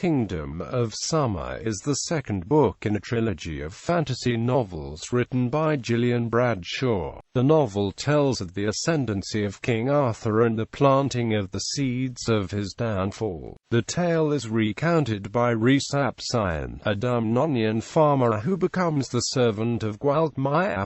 Kingdom of Summer is the second book in a trilogy of fantasy novels written by Gillian Bradshaw. The novel tells of the ascendancy of King Arthur and the planting of the seeds of his downfall. The tale is recounted by Rhys Sion, a Dumnonian farmer who becomes the servant of Gwalchmai.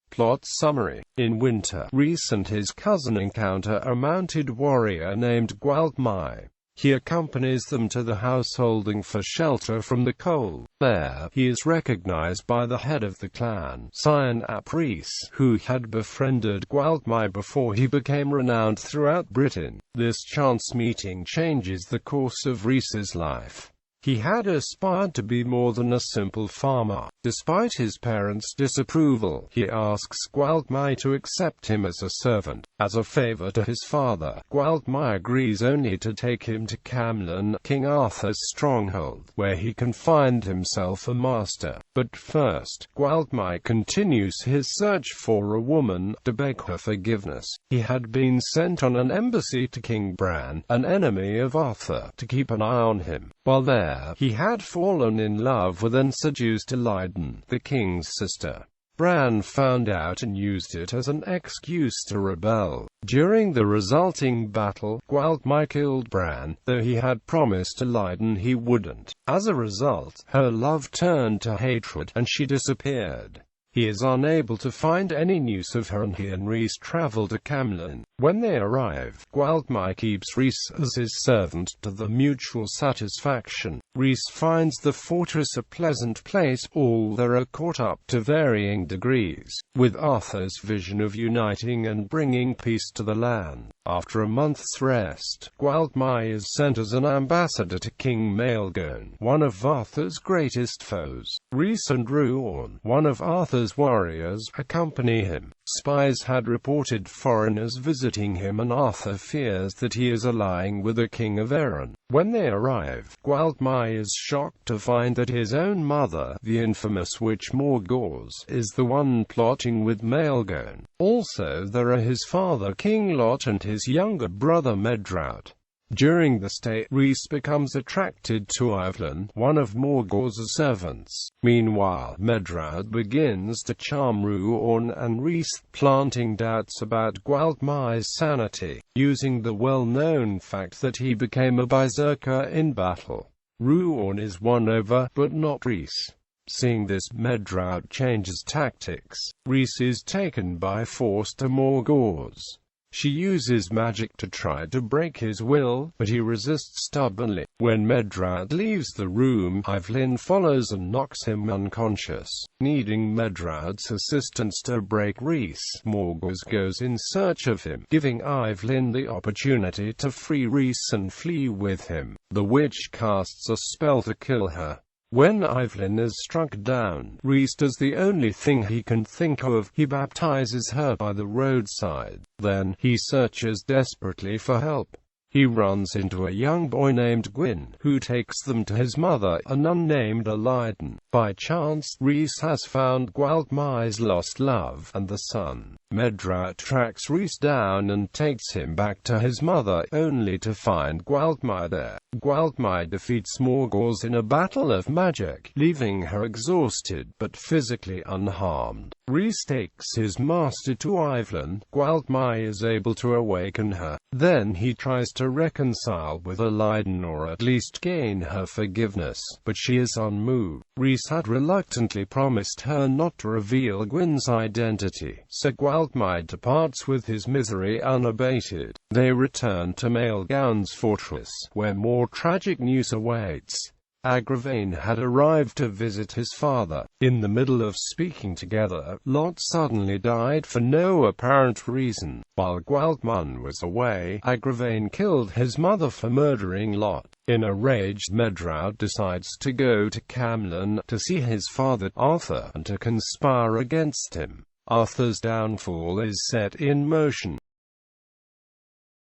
Plot summary. In winter, Rhys and his cousin encounter a mounted warrior named Gwalchmai. He accompanies them to the house holding for shelter from the cold. There, he is recognized by the head of the clan, Sion Rhys, who had befriended Gwalchmai before he became renowned throughout Britain. This chance meeting changes the course of Rhys's life. He had aspired to be more than a simple farmer. Despite his parents' disapproval, he asks Gwalchmai to accept him as a servant. As a favor to his father, Gwalchmai agrees only to take him to Camlan, King Arthur's stronghold, where he can find himself a master. But first, Gwalchmai continues his search for a woman, to beg her forgiveness. He had been sent on an embassy to King Bran, an enemy of Arthur, to keep an eye on him. While there, he had fallen in love with and seduced Sion, the king's sister. Bran found out and used it as an excuse to rebel. During the resulting battle, Gwalchmai killed Bran, though he had promised Sion he wouldn't. As a result, her love turned to hatred, and she disappeared. He is unable to find any news of her, and he and Rhys travel to Camlan. When they arrive, Gwalchmai keeps Rhys as his servant to the mutual satisfaction. Rhys finds the fortress a pleasant place. All there are caught up to varying degrees with Arthur's vision of uniting and bringing peace to the land. After a month's rest, Gwalchmai is sent as an ambassador to King Maelgwn, one of Arthur's greatest foes. Rhys and Rhuon, one of Arthur's warriors, accompany him. Spies had reported foreigners visiting him, and Arthur fears that he is allying with the King of Erin. When they arrive, Gwalchmai is shocked to find that his own mother, the infamous witch Morgause, is the one plotting with Maelgwn. Also there are his father King Lot and his younger brother Medrawd. During the stay, Rhys becomes attracted to Evelyn, one of Morgause's servants. Meanwhile, Medrawd begins to charm Rhuon and Rhys, planting doubts about Gwalchmai's sanity, using the well-known fact that he became a berserker in battle. Rhuon is won over, but not Rhys. Seeing this, Medrawd changes tactics. Rhys is taken by force to Morgause. She uses magic to try to break his will, but he resists stubbornly. When Medrawd leaves the room, Evelyn follows and knocks him unconscious. Needing Medrawd's assistance to break Rhys, Morgause goes in search of him, giving Evelyn the opportunity to free Rhys and flee with him. The witch casts a spell to kill her. When Evelyn is struck down, Rhys does the only thing he can think of. He baptizes her by the roadside. Then, he searches desperately for help. He runs into a young boy named Gwyn, who takes them to his mother, a nun named Sion. By chance, Rhys has found Gwalchmai's lost love, and the son. Medrawd tracks Rhys down and takes him back to his mother, only to find Gwalchmai there. Gwalchmai defeats Morgause in a battle of magic, leaving her exhausted, but physically unharmed. Rhys takes his master to Evelyn. Gwalchmai is able to awaken her. Then he tries to reconcile with Sion, or at least gain her forgiveness, but she is unmoved. Rhys had reluctantly promised her not to reveal Gwyn's identity, so Gwalchmai departs with his misery unabated. They return to Maelgwn's fortress, where more tragic news awaits. Agravain had arrived to visit his father. In the middle of speaking together, Lot suddenly died for no apparent reason. While Gwalchmai was away, Agravain killed his mother for murdering Lot. In a rage, Medrawd decides to go to Camlan to see his father, Arthur, and to conspire against him. Arthur's downfall is set in motion.